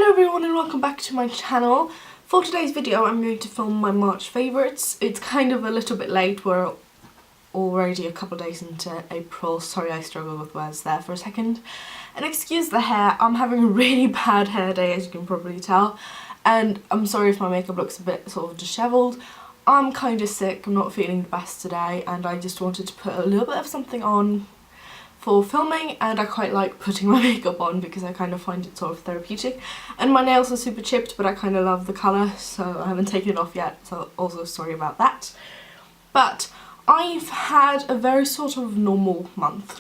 Hello everyone and welcome back to my channel. For today's video I'm going to film my March favourites. It's kind of a little bit late, we're already a couple of days into April. Sorry, I struggled with words there for a second. And excuse the hair, I'm having a really bad hair day as you can probably tell. And I'm sorry if my makeup looks a bit sort of dishevelled. I'm kind of sick, I'm not feeling the best today and I just wanted to put a little bit of something on for filming, and I quite like putting my makeup on because I kind of find it sort of therapeutic. And my nails are super chipped, but I kind of love the colour, so I haven't taken it off yet, so also sorry about that. But I've had a very sort of normal month.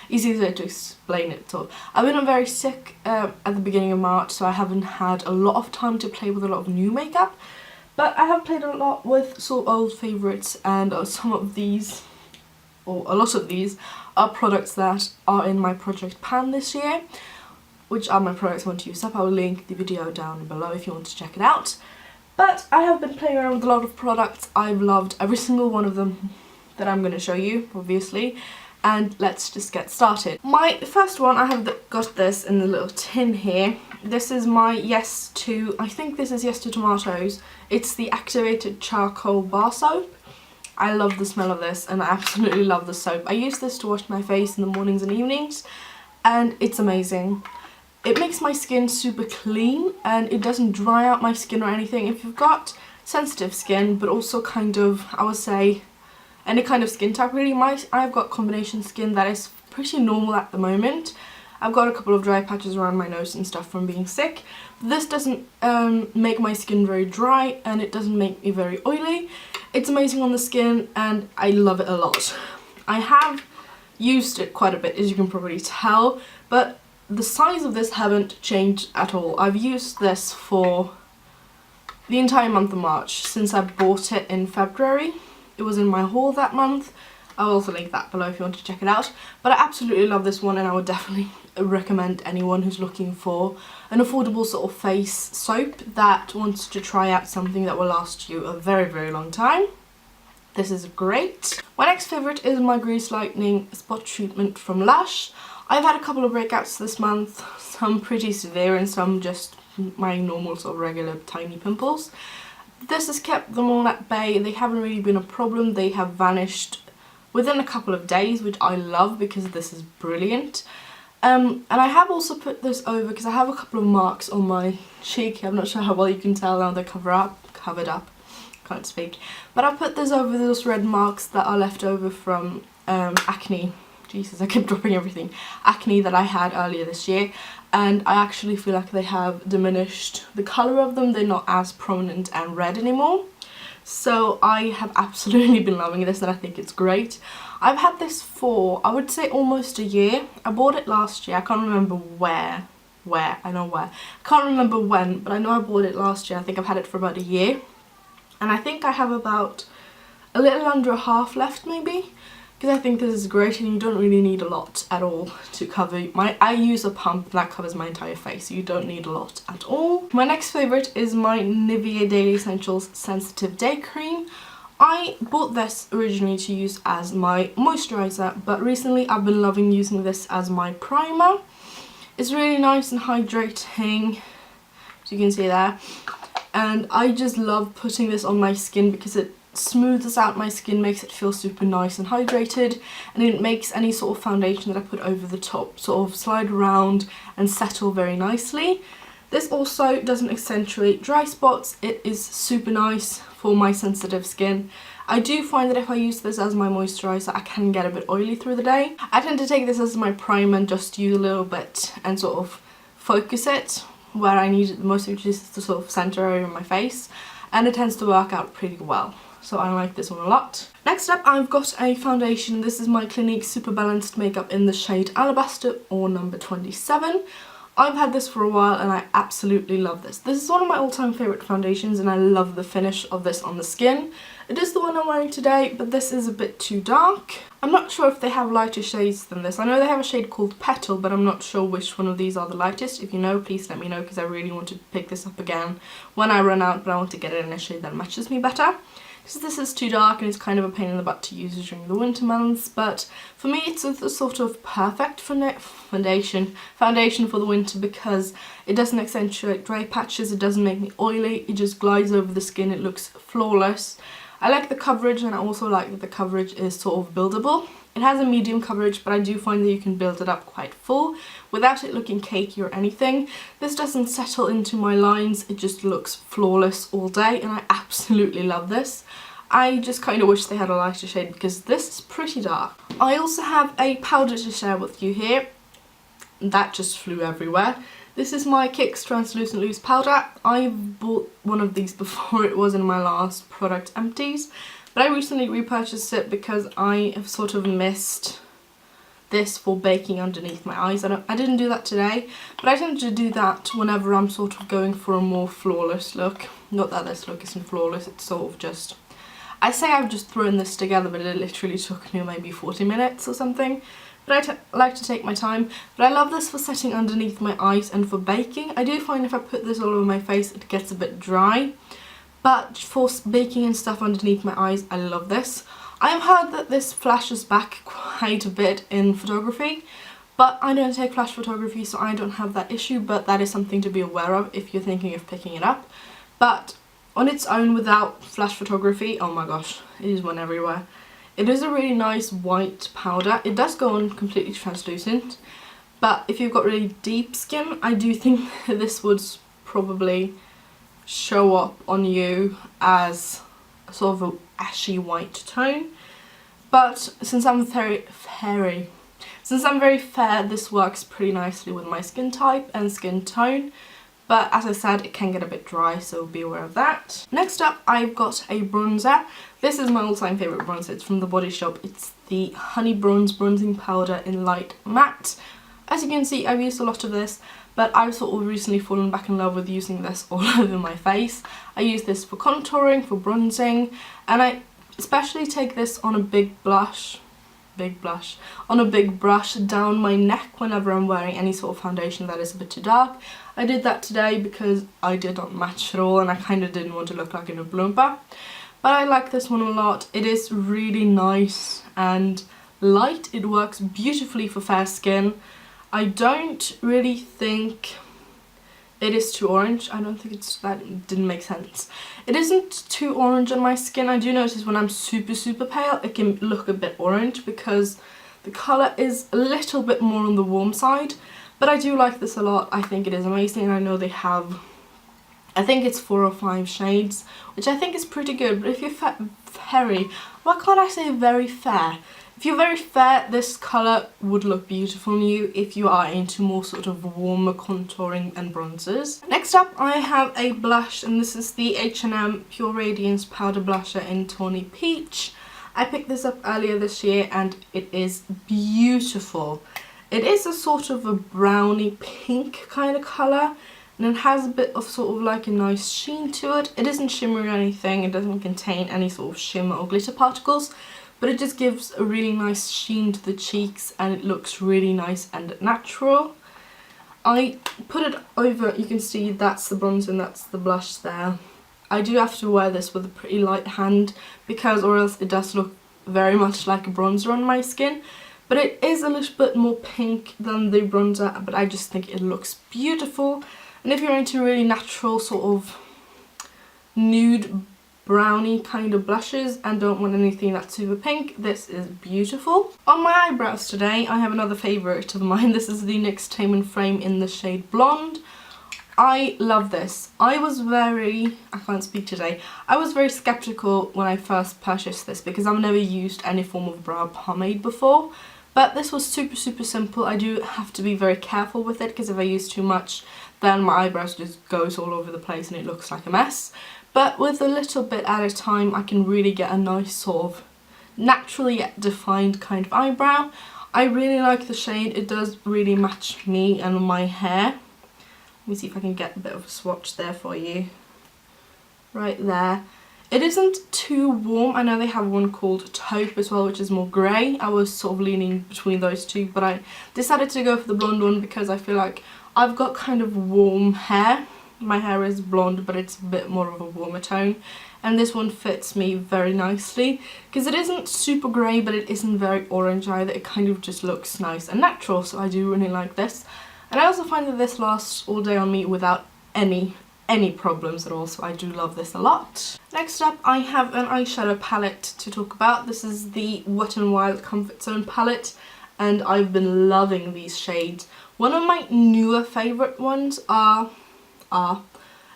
Easy to explain it. So I've been very sick at the beginning of March, so I haven't had a lot of time to play with a lot of new makeup, but I have played a lot with sort of old favourites, and some of these, or a lot of these, are products that are in my project pan this year, which are my products I want to use up. I will link the video down below if you want to check it out. But I have been playing around with a lot of products. I've loved every single one of them that I'm going to show you, obviously. And let's just get started. My first one, I have got this in the little tin here. This is my Yes to, I think this is Yes to Tomatoes. It's the activated charcoal bar soap. I love the smell of this and I absolutely love the soap. I use this to wash my face in the mornings and evenings and it's amazing. It makes my skin super clean and it doesn't dry out my skin or anything. If you've got sensitive skin but also kind of, I would say, any kind of skin type really, I've got combination skin that is pretty normal at the moment. I've got a couple of dry patches around my nose and stuff from being sick. This doesn't make my skin very dry and it doesn't make me very oily. It's amazing on the skin and I love it a lot. I have used it quite a bit, as you can probably tell, but the size of this haven't changed at all. I've used this for the entire month of March since I bought it in February. It was in my haul that month. I'll also link that below if you want to check it out. But I absolutely love this one and I would definitely recommend anyone who's looking for an affordable sort of face soap that wants to try out something that will last you a very, very long time. This is great. My next favourite is my Grease Lightning Spot Treatment from LUSH. I've had a couple of breakouts this month, some pretty severe and some just my normal sort of regular tiny pimples. This has kept them all at bay. They haven't really been a problem. They have vanished within a couple of days, which I love because this is brilliant. And I have also put this over because I have a couple of marks on my cheek. I'm not sure how well you can tell now they're covered up, can't speak. But I put this over those red marks that are left over from acne. Jesus, I keep dropping everything. Acne that I had earlier this year. And I actually feel like they have diminished the colour of them. They're not as prominent and red anymore. So I have absolutely been loving this and I think it's great. I've had this for, I would say, almost a year. I bought it last year. I can't remember where. I can't remember when, but I know I bought it last year. I think I've had it for about a year. And I think I have about a little under a half left maybe. Because I think this is great and you don't really need a lot at all to cover. I use a pump that covers my entire face, so you don't need a lot at all. My next favourite is my Nivea Daily Essentials Sensitive Day Cream. I bought this originally to use as my moisturiser, but recently I've been loving using this as my primer. It's really nice and hydrating, as you can see there. And I just love putting this on my skin because it smoothes out my skin, makes it feel super nice and hydrated, and it makes any sort of foundation that I put over the top sort of slide around and settle very nicely. This also doesn't accentuate dry spots. It is super nice for my sensitive skin. I do find that if I use this as my moisturiser I can get a bit oily through the day. I tend to take this as my primer and just use a little bit and sort of focus it where I need it the most, which is the sort of centre area of my face, and it tends to work out pretty well. So I like this one a lot. Next up, I've got a foundation. This is my Clinique Superbalanced makeup in the shade Alabaster, or number 27. I've had this for a while and I absolutely love this. This is one of my all-time favourite foundations and I love the finish of this on the skin. It is the one I'm wearing today, but this is a bit too dark. I'm not sure if they have lighter shades than this. I know they have a shade called Petal, but I'm not sure which one of these are the lightest. If you know, please let me know because I really want to pick this up again when I run out, but I want to get it in a shade that matches me better. because this is too dark and it's kind of a pain in the butt to use during the winter months, but for me it's a sort of perfect foundation for the winter because it doesn't accentuate dry patches, it doesn't make me oily, it just glides over the skin, it looks flawless. I like the coverage, and I also like that the coverage is sort of buildable. It has a medium coverage, but I do find that you can build it up quite full without it looking cakey or anything. This doesn't settle into my lines, it just looks flawless all day, and I absolutely love this. I just kind of wish they had a lighter shade because this is pretty dark. I also have a powder to share with you here. That just flew everywhere. This is my Kix Translucent Loose Powder. I've bought one of these before, it was in my last product empties. But I recently repurchased it because I have sort of missed this for baking underneath my eyes. I didn't do that today, but I tend to do that whenever I'm sort of going for a more flawless look. Not that this look isn't flawless, it's sort of just... I say I've just thrown this together, but it literally took me maybe 40 minutes or something. But I like to take my time. But I love this for setting underneath my eyes and for baking. I do find if I put this all over my face, it gets a bit dry. But for baking and stuff underneath my eyes, I love this. I have heard that this flashes back quite a bit in photography, but I don't take flash photography, so I don't have that issue, but that is something to be aware of if you're thinking of picking it up. But on its own, without flash photography, oh my gosh, it is one everywhere. It is a really nice white powder. It does go on completely translucent, but if you've got really deep skin, I do think this would probably show up on you as a sort of a ashy white tone. But since I'm very fair, this works pretty nicely with my skin type and skin tone. But as I said, it can get a bit dry, so be aware of that. Next up, I've got a bronzer. This is my all-time favourite bronzer. It's from The Body Shop. It's the Honey Bronze Bronzing Powder in Light Matte. As you can see, I've used a lot of this, but I've sort of recently fallen back in love with using this all over my face. I use this for contouring, for bronzing, and I especially take this on a big brush down my neck whenever I'm wearing any sort of foundation that is a bit too dark. I did that today because I did not match at all and I kind of didn't want to look like an Oompa. But I like this one a lot. It is really nice and light. It works beautifully for fair skin. I don't really think it is too orange. I don't think it's that didn't make sense. It isn't too orange on my skin. I do notice when I'm super pale it can look a bit orange because the colour is a little bit more on the warm side. But I do like this a lot. I think it is amazing, and I know they have, I think it's 4 or 5 shades, which I think is pretty good. But if you're why can't I say very fair? If you're very fair, this colour would look beautiful on you if you are into more sort of warmer contouring and bronzers. Next up, I have a blush, and this is the H&M Pure Radiance Powder Blusher in Tawny Peach. I picked this up earlier this year and it is beautiful. It is a sort of a browny pink kind of colour, and it has a bit of sort of like a nice sheen to it. It isn't shimmery or anything, it doesn't contain any sort of shimmer or glitter particles, but it just gives a really nice sheen to the cheeks and it looks really nice and natural. I put it over, you can see that's the bronzer and that's the blush there. I do have to wear this with a pretty light hand because or else it does look very much like a bronzer on my skin. But it is a little bit more pink than the bronzer, but I just think it looks beautiful. And if you're into really natural sort of nude browny kind of blushes and don't want anything that's super pink, this is beautiful. On my eyebrows today, I have another favourite of mine. This is the NYX Tame Frame in the shade Blonde. I love this. I was very skeptical when I first purchased this because I've never used any form of brow pomade before. But this was super simple. I do have to be very careful with it because if I use too much, then my eyebrows just goes all over the place and it looks like a mess. But with a little bit at a time, I can really get a nice sort of naturally yet defined kind of eyebrow. I really like the shade. It does really match me and my hair. Let me see if I can get a bit of a swatch there for you. Right there. It isn't too warm. I know they have one called Taupe as well, which is more grey. I was sort of leaning between those two, but I decided to go for the blonde one because I feel like I've got kind of warm hair. My hair is blonde, but it's a bit more of a warmer tone, and this one fits me very nicely because it isn't super grey, but it isn't very orange either. It kind of just looks nice and natural, so I do really like this. And I also find that this lasts all day on me without any problems at all, so I do love this a lot. Next up, I have an eyeshadow palette to talk about. This is the Wet n Wild Comfort Zone palette, and I've been loving these shades. One of my newer favourite ones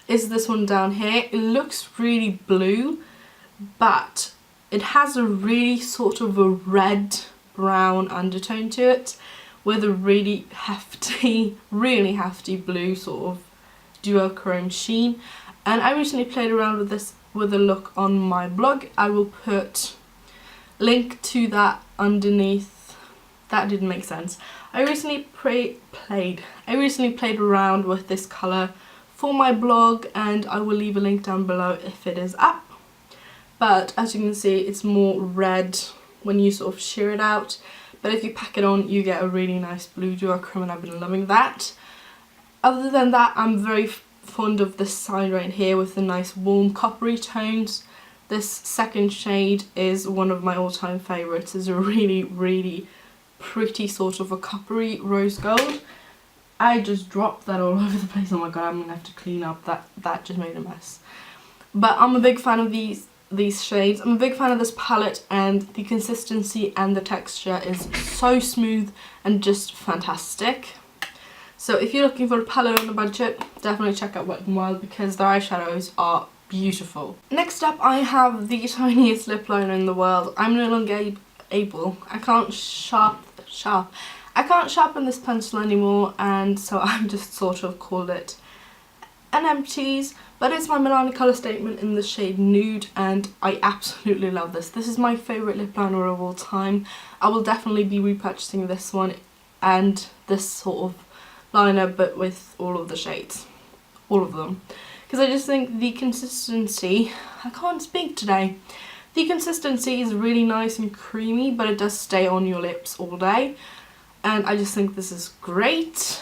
is this one down here. It looks really blue, but it has a really sort of a red brown undertone to it with a really hefty blue sort of duochrome sheen. And I recently played around with this with a look on my blog. I will put link to that underneath. That didn't make sense. I recently played around with this colour for my blog, and I will leave a link down below if it is up. But as you can see, it's more red when you sort of sheer it out, but if you pack it on you get a really nice blue duochrome, and I've been loving that. Other than that, I'm very fond of this side right here with the nice warm coppery tones. This second shade is one of my all-time favourites. It's a really pretty sort of a coppery rose gold. I just dropped that all over the place. Oh my god, I'm gonna have to clean up. That just made a mess. But I'm a big fan of these shades. I'm a big fan of this palette, and the consistency and the texture is so smooth and just fantastic. So if you're looking for a palette on a budget, definitely check out Wet n Wild because their eyeshadows are beautiful. Next up, I have the tiniest lip liner in the world. I'm no longer able. I can't sharpen this pencil anymore, and so I've just sort of called it an empties. But it's my Milani colour statement in the shade Nude, and I absolutely love this. This is my favourite lip liner of all time. I will definitely be repurchasing this one and this sort of liner, but with all of the shades. All of them. Because I just think the consistency, I can't speak today. The consistency is really nice and creamy, but it does stay on your lips all day. And I just think this is great.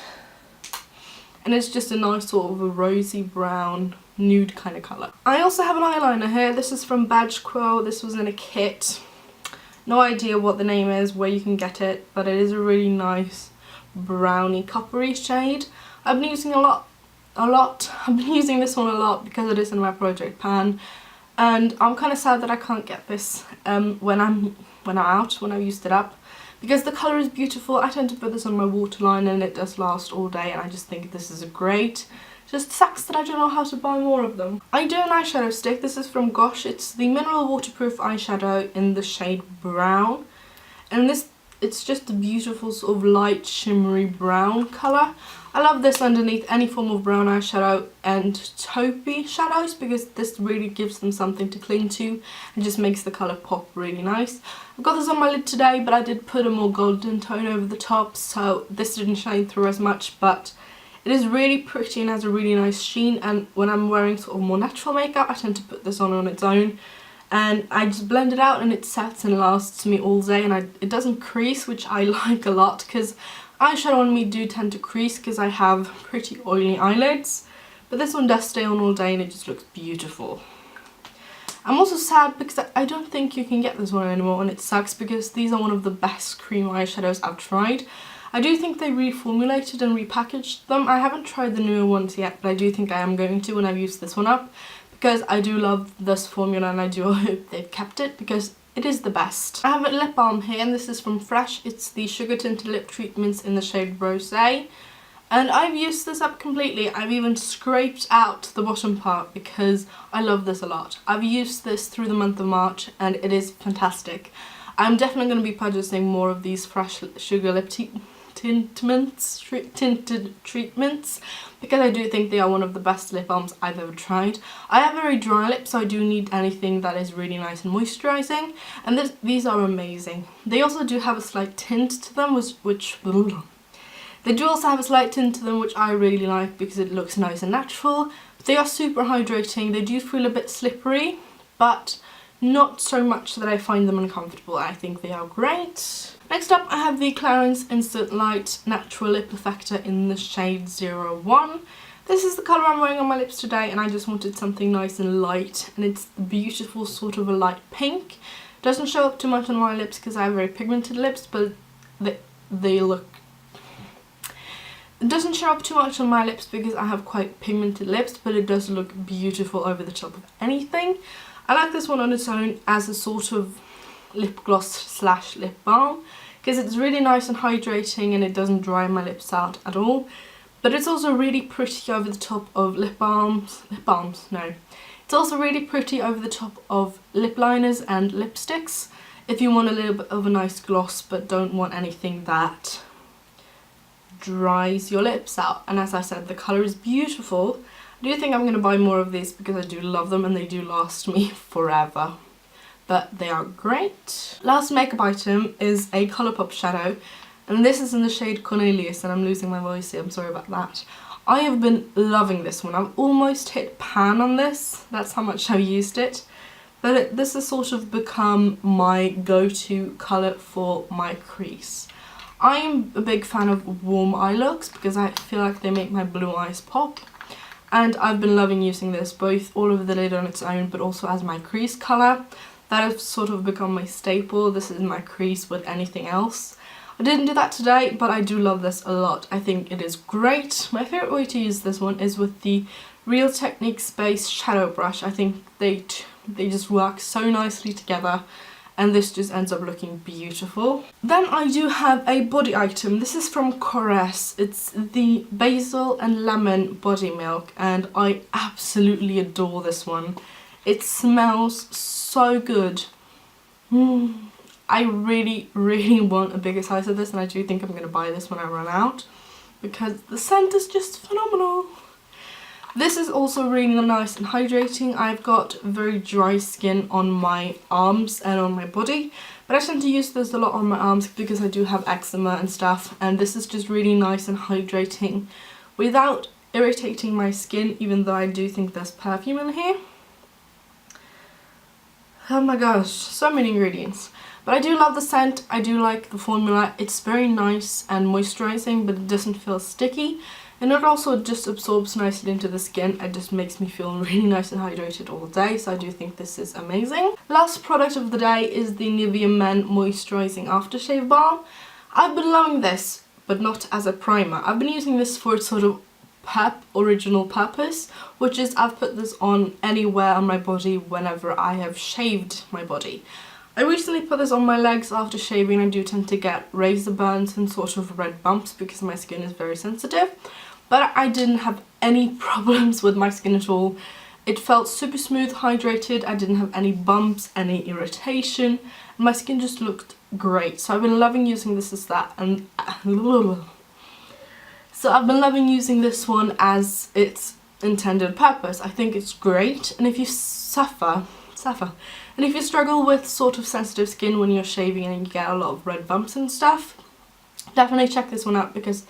And it's just a nice sort of a rosy brown nude kind of colour. I also have an eyeliner here. This is from Badgequo. This was in a kit. No idea what the name is, where you can get it, but it is a really nice browny coppery shade. I've been using I've been using this one a lot because it is in my project pan. And I'm kind of sad that I can't get this when I'm out, when I've used it up. Because the colour is beautiful. I tend to put this on my waterline and it does last all day, and I just think this is great. Just sucks that I don't know how to buy more of them. I do an eyeshadow stick. This is from Gosh. It's the Mineral Waterproof Eyeshadow in the shade Brown. And it's just a beautiful sort of light shimmery brown colour. I love this underneath any form of brown eyeshadow and taupey shadows because this really gives them something to cling to and just makes the colour pop really nice. I've got this on my lid today, but I did put a more golden tone over the top, so this didn't shine through as much, but it is really pretty and has a really nice sheen. And when I'm wearing sort of more natural makeup, I tend to put this on its own. And I just blend it out and it sets and lasts me all day, and it doesn't crease, which I like a lot because eyeshadow on me do tend to crease because I have pretty oily eyelids. But this one does stay on all day and it just looks beautiful. I'm also sad because I don't think you can get this one anymore, and it sucks because these are one of the best cream eyeshadows I've tried. I do think they reformulated and repackaged them. I haven't tried the newer ones yet, but I do think I am going to when I've used this one up. Because I do love this formula and I do hope they've kept it because it is the best. I have a lip balm here, and this is from Fresh. It's the Sugar Tinted Lip Treatments in the shade Rosè. And I've used this up completely. I've even scraped out the bottom part because I love this a lot. I've used this through the month of March and it is fantastic. I'm definitely going to be purchasing more of these Fresh Sugar Lip tinted treatments because I do think they are one of the best lip balms I've ever tried. I have very dry lips, so I do need anything that is really nice and moisturising, and these are amazing. They also do have a slight tint to them, which I really like because it looks nice and natural. They are super hydrating. They do feel a bit slippery, but not so much that I find them uncomfortable. I think they are great. Next up, I have the Clarins Instant Light Natural Lip Perfector in the shade 01. This is the colour I'm wearing on my lips today, and I just wanted something nice and light, and it's the beautiful sort of a light pink. Doesn't show up too much on my lips because I have very pigmented lips, but they look... It doesn't show up too much on my lips because I have quite pigmented lips, but it does look beautiful over the top of anything. I like this one on its own as a sort of lip gloss slash lip balm because it's really nice and hydrating and it doesn't dry my lips out at all. But it's also really pretty over the top of It's also really pretty over the top of lip liners and lipsticks if you want a little bit of a nice gloss but don't want anything that dries your lips out. And as I said, the colour is beautiful. I do think I'm going to buy more of these because I do love them and they do last me forever. But they are great. Last makeup item is a Colourpop shadow. And this is in the shade Cornelious, and I'm losing my voice here, I'm sorry about that. I have been loving this one. I've almost hit pan on this. That's how much I've used it. But this has sort of become my go-to colour for my crease. I am a big fan of warm eye looks because I feel like they make my blue eyes pop. And I've been loving using this both all over the lid on its own but also as my crease colour. That has sort of become my staple. This is my crease with anything else. I didn't do that today, but I do love this a lot. I think it is great. My favourite way to use this one is with the Real Techniques Base Shadow Brush. I think they just work so nicely together, and this just ends up looking beautiful. Then I do have a body item. This is from Korres. It's the Basil and Lemon Body Milk, and I absolutely adore this one. It smells so good. I really, really want a bigger size of this, and I do think I'm going to buy this when I run out because the scent is just phenomenal. This is also really nice and hydrating. I've got very dry skin on my arms and on my body, but I tend to use this a lot on my arms because I do have eczema and stuff, and this is just really nice and hydrating without irritating my skin, even though I do think there's perfume in here. Oh my gosh, so many ingredients. But I do love the scent, I do like the formula. It's very nice and moisturising, but it doesn't feel sticky. And it also just absorbs nicely into the skin. It just makes me feel really nice and hydrated all day, so I do think this is amazing. Last product of the day is the Nivea Men Moisturising Aftershave Balm. I've been loving this, but not as a primer. I've been using this for its sort of original purpose, which is I've put this on anywhere on my body whenever I have shaved my body. I recently put this on my legs after shaving. I do tend to get razor burns and sort of red bumps because my skin is very sensitive, but I didn't have any problems with my skin at all. It felt super smooth, hydrated. I didn't have any bumps, any irritation, and my skin just looked great. So I've been loving using this as that, and so I've been loving using this one as its intended purpose. I think it's great, and if you and if you struggle with sort of sensitive skin when you're shaving and you get a lot of red bumps and stuff, definitely check this one out because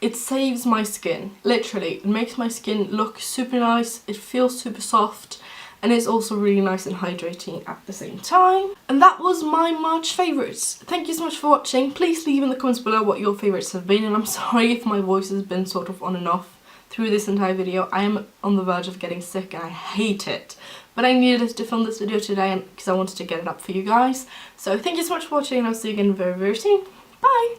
it saves my skin. Literally, it makes my skin look super nice, it feels super soft, and it's also really nice and hydrating at the same time. And that was my March favourites. Thank you so much for watching. Please leave in the comments below what your favourites have been, and I'm sorry if my voice has been sort of on and off through this entire video. I am on the verge of getting sick and I hate it. But I needed to film this video today because I wanted to get it up for you guys. So thank you so much for watching, and I'll see you again very, very soon. Bye!